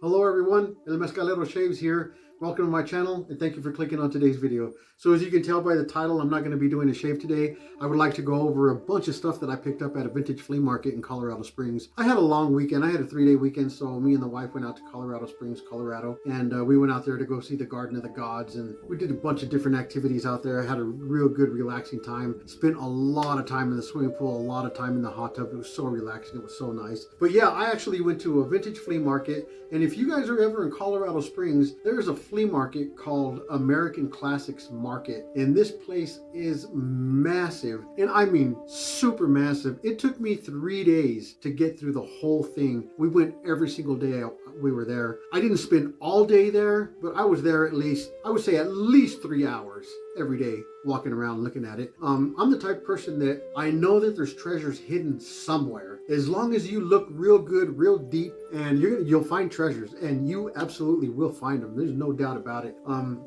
Hello everyone, El Mescalero Shaves here. Welcome to my channel and thank you for clicking on today's video. So as you can tell by the title, I'm not going to be doing a shave today. I would like to go over a bunch of stuff that I picked up at a vintage flea market in Colorado Springs. I had a long weekend. I had a 3-day weekend, so me and the wife went out to Colorado Springs, Colorado, and we went out there to go see the Garden of the Gods, and we did a bunch of different activities out there. I had a real good relaxing time. Spent a lot of time in the swimming pool, a lot of time in the hot tub. It was so relaxing. It was so nice. But yeah, I actually went to a vintage flea market, and if you guys are ever in Colorado Springs, there's a flea market called American Classics Market, and this place is massive, and I mean super massive. It took me 3 days to get through the whole thing. We went every single day we were there. I didn't spend all day there, but I was there at least, I would say at least 3 hours every day walking around looking at it. I'm the type of person that I know that there's treasures hidden somewhere. As long as you look real good, real deep, and you'll find treasures, and you absolutely will find them. There's no doubt about it.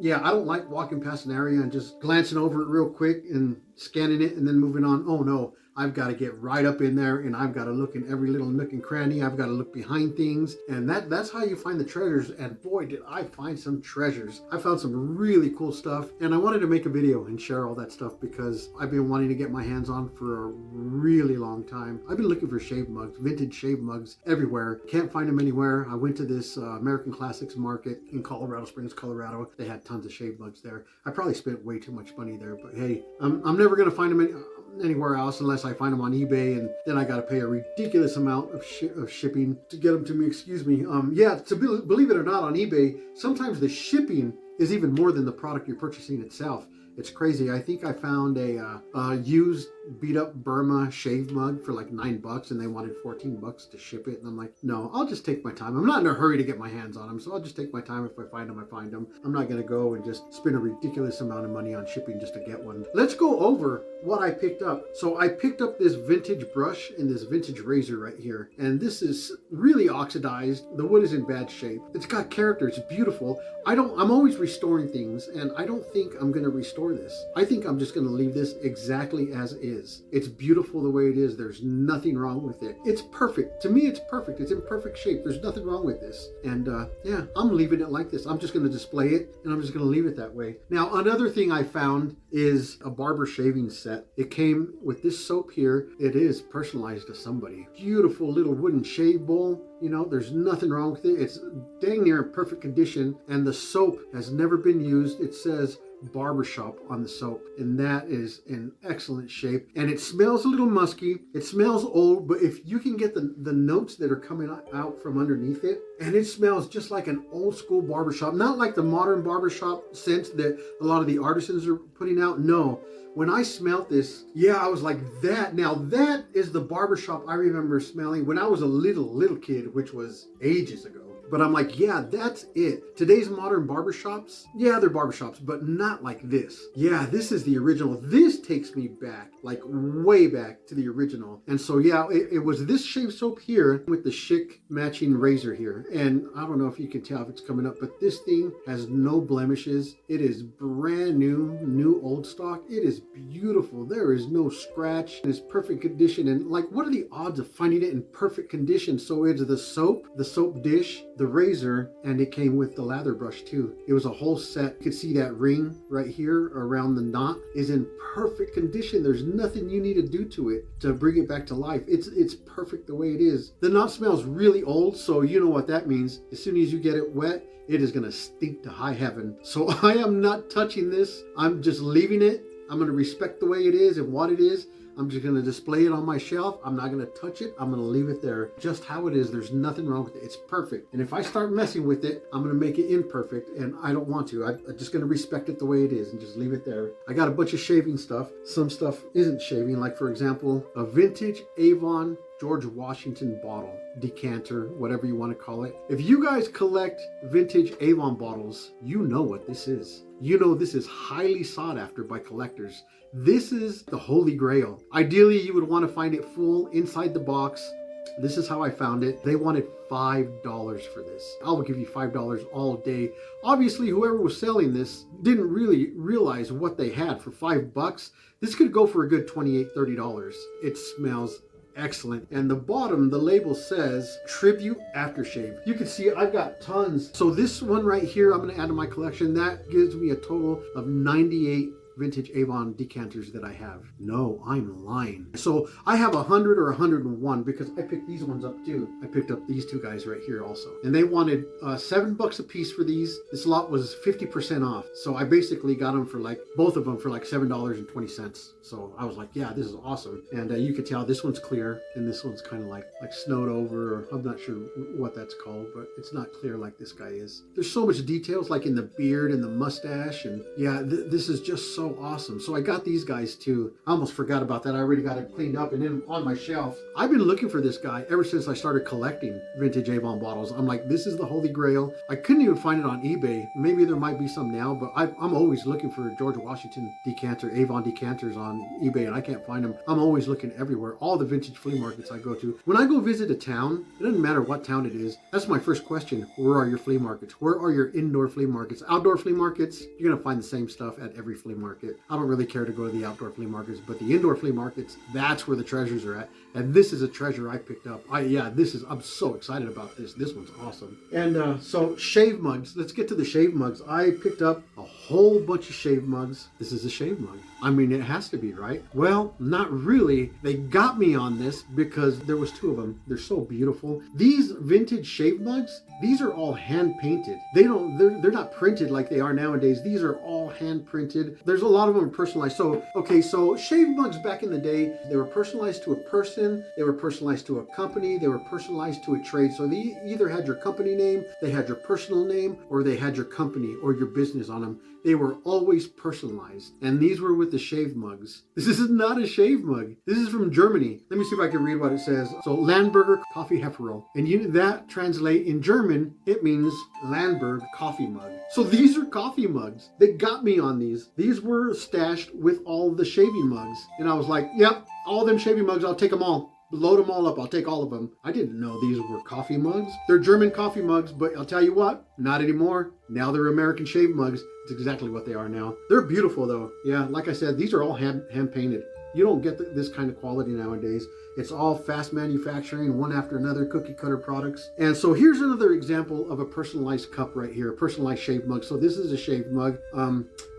Yeah, I don't like walking past an area and just glancing over it real quick and scanning it and then moving on. Oh no, I've got to get right up in there, and I've got to look in every little nook and cranny. I've got to look behind things, and that's how you find the treasures. And boy, did I find some treasures. I found some really cool stuff, and I wanted to make a video and share all that stuff because I've been wanting to get my hands on for a really long time. I've been looking for shave mugs, vintage shave mugs everywhere. Can't find them anywhere. I went to this American Classics Market in Colorado Springs, Colorado. They had tons of shave mugs there. I probably spent way too much money there, but hey, I'm never going to find them anywhere else unless I find them on eBay, and then I got to pay a ridiculous amount of shipping to get them to me. Excuse me. Yeah, believe it or not, on eBay, sometimes the shipping is even more than the product you're purchasing itself. It's crazy. I think I found a used beat up Burma shave mug for like $9, and they wanted $14 to ship it. And I'm like, no, I'll just take my time. I'm not in a hurry to get my hands on them, so I'll just take my time. If I find them, I find them. I'm not going to go and just spend a ridiculous amount of money on shipping just to get one. Let's go over what I picked up. So I picked up this vintage brush and this vintage razor right here, and this is really oxidized. The wood is in bad shape. It's got character. It's beautiful. I'm always restoring things, and I don't think I'm going to restore this. I think I'm just going to leave this exactly as is. It's beautiful the way it is. There's nothing wrong with it. It's perfect. To me, it's perfect. It's in perfect shape. There's nothing wrong with this. And yeah, I'm leaving it like this. I'm just going to display it, and I'm just going to leave it that way. Now, another thing I found is a barber shaving set. It came with this soap here. It is personalized to somebody. Beautiful little wooden shave bowl. You know, there's nothing wrong with it. It's dang near in perfect condition, and the soap has never been used. It says barbershop on the soap, and that is in excellent shape, and it smells a little musky. It smells old, but if you can get the notes that are coming out from underneath it, and it smells just like an old school barbershop, not like the modern barbershop scent that a lot of the artisans are putting out. No, when I smelled this, yeah, I was like, that. Now that is the barbershop I remember smelling when I was a little kid, which was ages ago. But I'm like, yeah, that's it. Today's modern barbershops, yeah, they're barbershops, but not like this. Yeah, this is the original. This takes me back, like way back to the original. And so, yeah, it was this shave soap here with the chic matching razor here. And I don't know if you can tell if it's coming up, but this thing has no blemishes. It is brand new old stock. It is beautiful. There is no scratch. It is perfect condition. And like, what are the odds of finding it in perfect condition? So it's the soap dish, the razor, and it came with the lather brush too. It was a whole set. You could see that ring right here around the knot is in perfect condition. There's nothing you need to do to it to bring it back to life. It's perfect the way it is. The knot smells really old, so you know what that means. As soon as you get it wet, it is going to stink to high heaven. So I am not touching this. I'm just leaving it. I'm going to respect the way it is and what it is. I'm just going to display it on my shelf. I'm not going to touch it. I'm going to leave it there just how it is. There's nothing wrong with it. It's perfect. And if I start messing with it, I'm going to make it imperfect, and I don't want to. I'm just going to respect it the way it is and just leave it there. I got a bunch of shaving stuff. Some stuff isn't shaving, like for example, a vintage Avon George Washington bottle, decanter, whatever you want to call it. If you guys collect vintage Avon bottles, you know what this is. You know this is highly sought after by collectors. This is the holy grail. Ideally, you would want to find it full inside the box. This is how I found it. They wanted $5 for this. I will give you $5 all day. Obviously, whoever was selling this didn't really realize what they had for $5. This could go for a good $28, $30. It smells excellent. And the bottom, the label says tribute aftershave. You can see I've got tons. So this one right here, I'm going to add to my collection. That gives me a total of 98 vintage Avon decanters that I have. No, I'm lying. So I have 100 or 101 because I picked these ones up too. I picked up these two guys right here also. And they wanted $7 a piece for these. This lot was 50% off. So I basically got them for like, both of them for like $7.20. So I was like, yeah, this is awesome. And you could tell this one's clear and this one's kind of like snowed over, or I'm not sure what that's called, but it's not clear like this guy is. There's so much details like in the beard and the mustache, and yeah, this is just so awesome. So I got these guys too. I almost forgot about that. I already got it cleaned up and then on my shelf. I've been looking for this guy ever since I started collecting vintage Avon bottles. I'm like, this is the holy grail. I couldn't even find it on eBay. Maybe there might be some now, but I'm always looking for George Washington decanter, Avon decanters on eBay, and I can't find them. I'm always looking everywhere. All the vintage flea markets I go to. When I go visit a town, it doesn't matter what town it is. That's my first question. Where are your flea markets? Where are your indoor flea markets? Outdoor flea markets, you're going to find the same stuff at every flea market. I don't really care to go to the outdoor flea markets, but the indoor flea markets, that's where the treasures are at. And this is a treasure I picked up. I'm so excited about this. This one's awesome. And so shave mugs. Let's get to the shave mugs. I picked up a whole bunch of shave mugs. This is a shave mug. I mean, it has to be, right? Well, not really. They got me on this because there was two of them. They're so beautiful. These vintage shave mugs, these are all hand painted. They're not printed like they are nowadays. These are all hand printed. There's a lot of them personalized. So shave mugs back in the day, they were personalized to a person, they were personalized to a company, they were personalized to a trade. So they either had your company name, they had your personal name, or they had your company or your business on them. They were always personalized. And these were with the shave mugs. This is not a shave mug. This is from Germany. Let me see if I can read what it says. So Landberger Coffee Hefferel. And that translate in German, it means Landberg coffee mug. So these are coffee mugs. They got me on these. These were stashed with all the shaving mugs. And I was like, yep, all them shaving mugs, I'll take them all. Load them all up. I'll take all of them. I didn't know these were coffee mugs. They're German coffee mugs, but I'll tell you what, not anymore. Now they're American shave mugs. It's exactly what they are now. They're beautiful though. Yeah, like I said, these are all hand painted. You don't get this kind of quality nowadays. It's all fast manufacturing, one after another, cookie cutter products. And so here's another example of a personalized cup right here, a personalized shave mug. So this is a shave mug.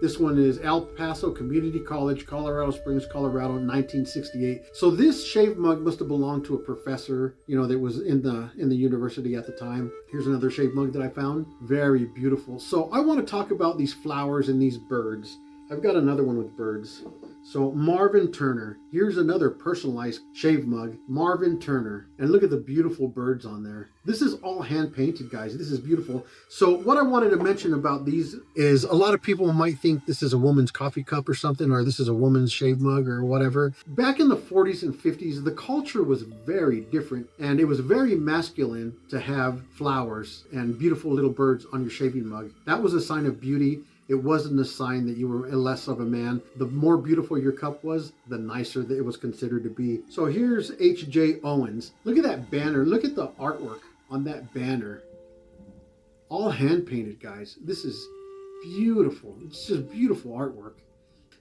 This one is El Paso Community College, Colorado Springs, Colorado, 1968. So this shave mug must have belonged to a professor, that was in the university at the time. Here's another shave mug that I found. Very beautiful. So I want to talk about these flowers and these birds. I've got another one with birds. So Marvin Turner. Here's another personalized shave mug. Marvin Turner. And look at the beautiful birds on there. This is all hand painted, guys. This is beautiful. So what I wanted to mention about these is a lot of people might think this is a woman's coffee cup or something, or this is a woman's shave mug or whatever. Back in the 40s and 50s, the culture was very different, and it was very masculine to have flowers and beautiful little birds on your shaving mug. That was a sign of beauty. It wasn't a sign that you were less of a man. The more beautiful your cup was, the nicer that it was considered to be. So here's H.J. Owens. Look at that banner. Look at the artwork on that banner. All hand painted, guys. This is beautiful. It's just beautiful artwork.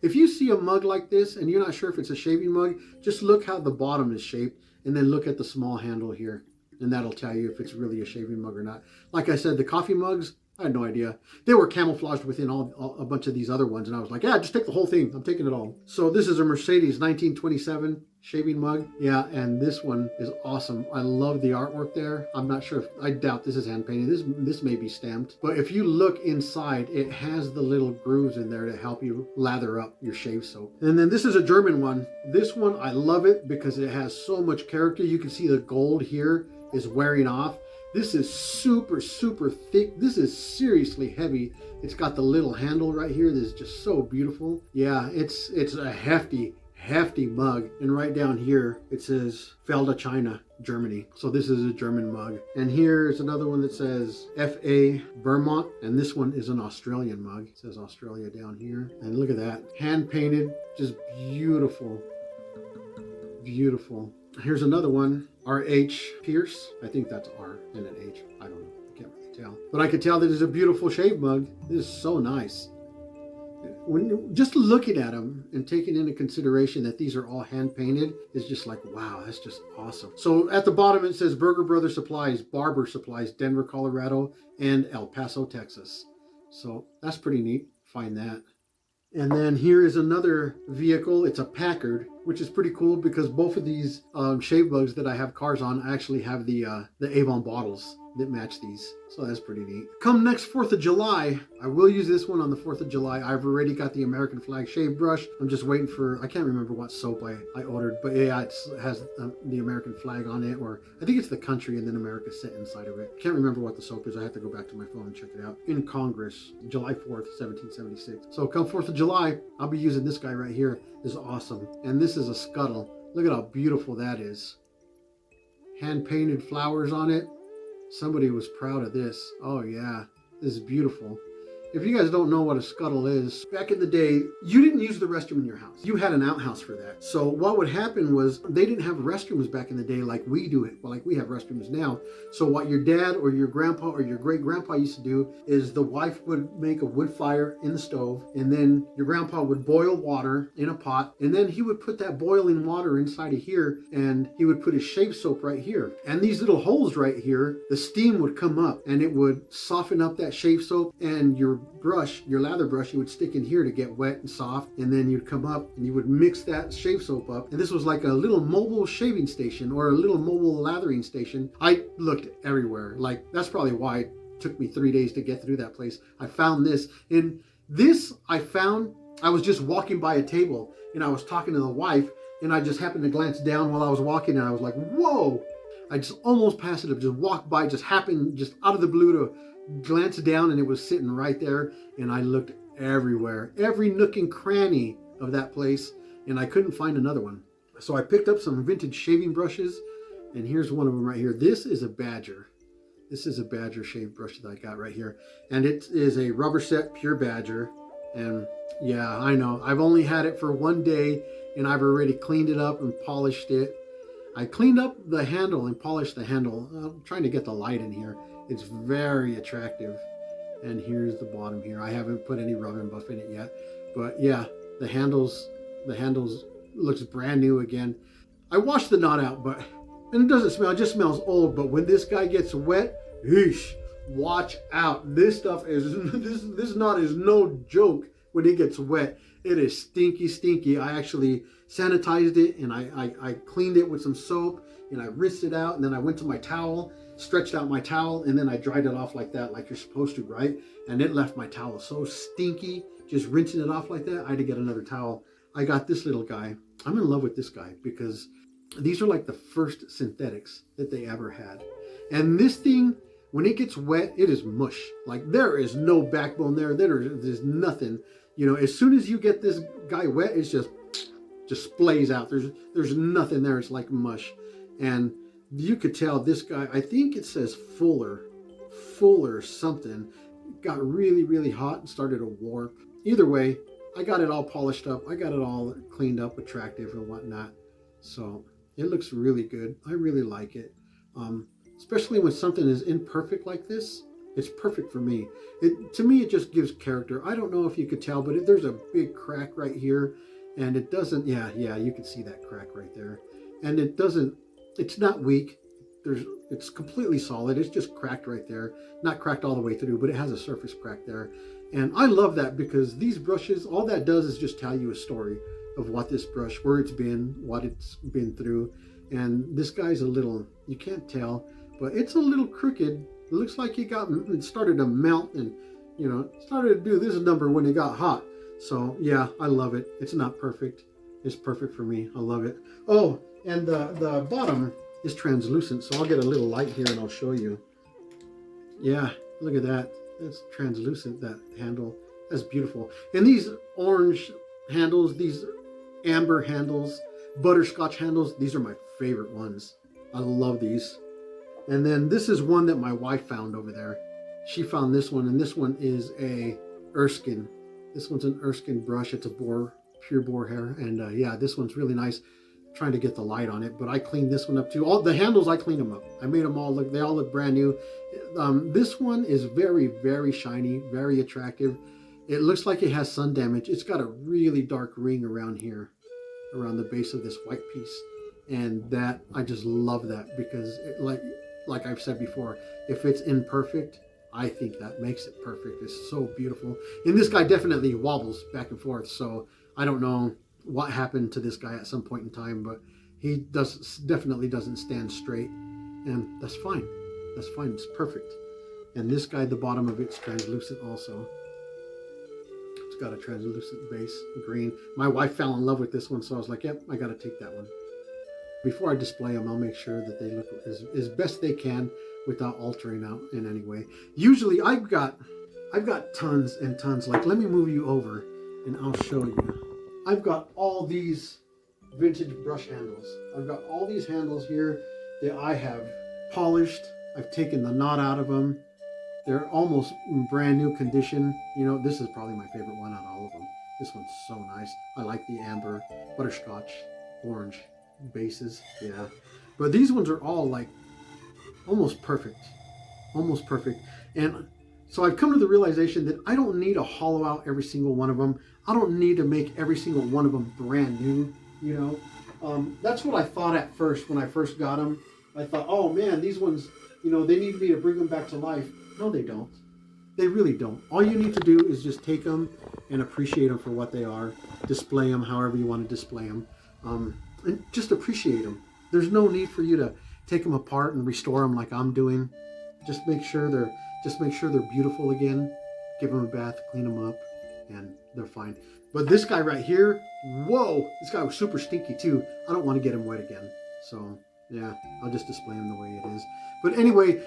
If you see a mug like this and you're not sure if it's a shaving mug, just look how the bottom is shaped and then look at the small handle here. And that'll tell you if it's really a shaving mug or not. Like I said, the coffee mugs, I had no idea. They were camouflaged within a bunch of these other ones. And I was like, yeah, just take the whole thing. I'm taking it all. So this is a Mercedes 1927 shaving mug. Yeah, and this one is awesome. I love the artwork there. I'm not sure I doubt this is hand painted. This may be stamped. But if you look inside, it has the little grooves in there to help you lather up your shave soap. And then this is a German one. This one, I love it because it has so much character. You can see the gold here is wearing off. This is super, super thick. This is seriously heavy. It's got the little handle right here. This is just so beautiful. Yeah, it's a hefty mug. And right down here, it says Felda, China, Germany. So this is a German mug. And here is another one that says F.A. Vermont. And this one is an Australian mug. It says Australia down here. And look at that. Hand painted, just beautiful. Beautiful. Here's another one, R.H. Pierce. I think that's R and an H. I don't know. I can't really tell. But I could tell that it's a beautiful shave mug. This is so nice. when just looking at them and taking into consideration that these are all hand painted is just like, wow, that's just awesome. So at the bottom it says Burger Brothers Supplies, Barber Supplies, Denver, Colorado, and El Paso, Texas. So that's pretty neat. Find that. And then here is another vehicle. It's a Packard, which is pretty cool because both of these shave bugs that I have cars on actually have the Avon bottles that match these. So that's pretty neat. Come next 4th of July, I will use this one on the 4th of July. I've already got the American flag shave brush. I'm just waiting for, I can't remember what soap I ordered, but yeah, it has the American flag on it, or I think it's the country and then America set inside of it. Can't remember what the soap is. I have to go back to my phone and check it out. In Congress, July 4th, 1776. So come 4th of July, I'll be using this guy right here. This is awesome. And this is a scuttle. Look at how beautiful that is. Hand painted flowers on it. Somebody was proud of this. Oh yeah, this is beautiful. If you guys don't know what a scuttle is, back in the day, you didn't use the restroom in your house. You had an outhouse for that. So what would happen was they didn't have restrooms back in the day like we do it, like we have restrooms now. So what your dad or your grandpa or your great grandpa used to do is the wife would make a wood fire in the stove, and then your grandpa would boil water in a pot, and then he would put that boiling water inside of here, and he would put his shave soap right here. And these little holes right here, the steam would come up and it would soften up that shave soap, and your brush, your lather brush, you would stick in here to get wet and soft, and then you'd come up and you would mix that shave soap up. And this was like a little mobile shaving station or a little mobile lathering station. I looked everywhere. Like, that's probably why it took me 3 days to get through that place. I found this, and this I found, I was just walking by a table and I was talking to the wife, and I just happened to glance down while I was walking, and I was like, whoa. I just almost passed it up, just walked by, just happened, just out of the blue to glance down, and it was sitting right there. And I looked everywhere, every nook and cranny of that place, and I couldn't find another one. So I picked up some vintage shaving brushes, and here's one of them right here. This is a Badger. This is a Badger shave brush that I got right here, and it is a rubber set pure Badger. And yeah, I know I've only had it for 1 day, and I've already cleaned it up and polished it. I cleaned up the handle and polished the handle. I'm trying to get the light in here. It's very attractive. And here's the bottom here. I haven't put any rub and buff in it yet, but yeah, the handles looks brand new again. I washed the knot out, and it doesn't smell, it just smells old. But when this guy gets wet, eesh, watch out. This stuff is, this knot is no joke when it gets wet. It is stinky, stinky. I actually sanitized it, and I cleaned it with some soap, and I rinsed it out, and then I went to my towel, stretched out my towel, and then I dried it off like that, like you're supposed to, right? And it left my towel so stinky, just rinsing it off like that. I had to get another towel. I got this little guy. I'm in love with this guy because these are like the first synthetics that they ever had. And this thing, when it gets wet, it is mush. Like, there is no backbone there. There's nothing. You know, as soon as you get this guy wet, it's just splays out. There's nothing there. It's like mush. And you could tell this guy, I think it says Fuller something, got really, really hot and started to warp. Either way, I got it all polished up. I got it all cleaned up, attractive and whatnot. So it looks really good. I really like it. Especially when something is imperfect like this. It's perfect for me. To me, it just gives character. I don't know if you could tell, but there's a big crack right here, and it doesn't, yeah, you can see that crack right there. And it doesn't, it's not weak. It's completely solid. It's just cracked right there. Not cracked all the way through, but it has a surface crack there. And I love that because these brushes, all that does is just tell you a story of what this brush, where it's been, what it's been through. And this guy's a little, you can't tell, but it's a little crooked. It looks like it started to melt and, you know, started to do this number when it got hot. So yeah, I love it. It's not perfect. It's perfect for me. I love it. Oh, and the bottom is translucent. So I'll get a little light here and I'll show you. Yeah, look at that. It's translucent, that handle. That's beautiful. And these orange handles, these amber handles, butterscotch handles, these are my favorite ones. I love these. And then this is one that my wife found over there. She found this one, and this one is a Erskine. This one's an Erskine brush. It's a pure boar hair. And yeah, this one's really nice. I'm trying to get the light on it, but I cleaned this one up too. All the handles, I cleaned them up. I made them all look, they all look brand new. This one is very, very shiny, very attractive. It looks like it has sun damage. It's got a really dark ring around here, around the base of this white piece. And that, I just love that because like I've said before, if it's imperfect, I think that makes it perfect. It's so beautiful. And this guy definitely wobbles back and forth. So I don't know what happened to this guy at some point in time, but he definitely doesn't stand straight. And that's fine. That's fine. It's perfect. And this guy, the bottom of it's translucent also. It's got a translucent base, green. My wife fell in love with this one, so I was like, yep, I got to take that one. Before I display them, I'll make sure that they look as best they can without altering out in any way. Usually I've got tons and tons. Like, let me move you over and I'll show you. I've got all these vintage brush handles. I've got all these handles here that I have polished. I've taken the knot out of them. They're almost in brand new condition. You know, this is probably my favorite one out of all of them. This one's so nice. I like the amber, butterscotch, orange bases. Yeah. But these ones are all like almost perfect. Almost perfect. And so I've come to the realization that I don't need to hollow out every single one of them. I don't need to make every single one of them brand new, you know. That's what I thought at first when I first got them. I thought, oh man, these ones, you know, they need me to bring them back to life. No, they don't. They really don't. All you need to do is just take them and appreciate them for what they are. Display them however you want to display them. And just appreciate them. There's no need for you to take them apart and restore them like I'm doing. Just make sure they're beautiful again. Give them a bath, clean them up, and they're fine. But this guy right here, whoa, this guy was super stinky too. I don't want to get him wet again. So yeah, I'll just display him the way it is. But anyway,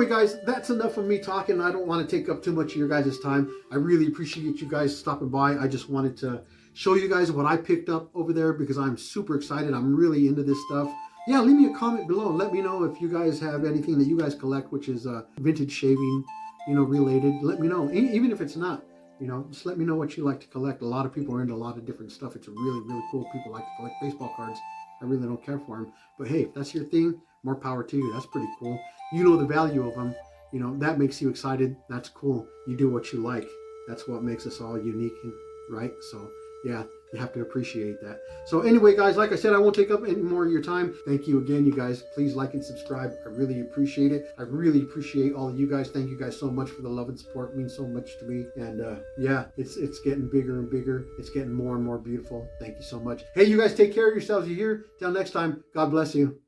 guys, that's enough of me talking. I don't want to take up too much of your guys' time. I really appreciate you guys stopping by. I just wanted to show you guys what I picked up over there because I'm super excited. I'm really into this stuff. Yeah, leave me a comment below and let me know if you guys have anything that you guys collect, which is vintage shaving, you know, related. Let me know, even if it's not, you know, just let me know what you like to collect. A lot of people are into a lot of different stuff. It's really, really cool. People like to collect baseball cards. I really don't care for them. But hey, if that's your thing, more power to you. That's pretty cool. You know the value of them. You know, that makes you excited. That's cool. You do what you like. That's what makes us all unique, right? So yeah, you have to appreciate that. So anyway, guys, like I said, I won't take up any more of your time. Thank you again, you guys. Please like and subscribe. I really appreciate it. I really appreciate all of you guys. Thank you guys so much for the love and support. It means so much to me. And yeah, it's getting bigger and bigger. It's getting more and more beautiful. Thank you so much. Hey, you guys take care of yourselves. You hear? Till next time, God bless you.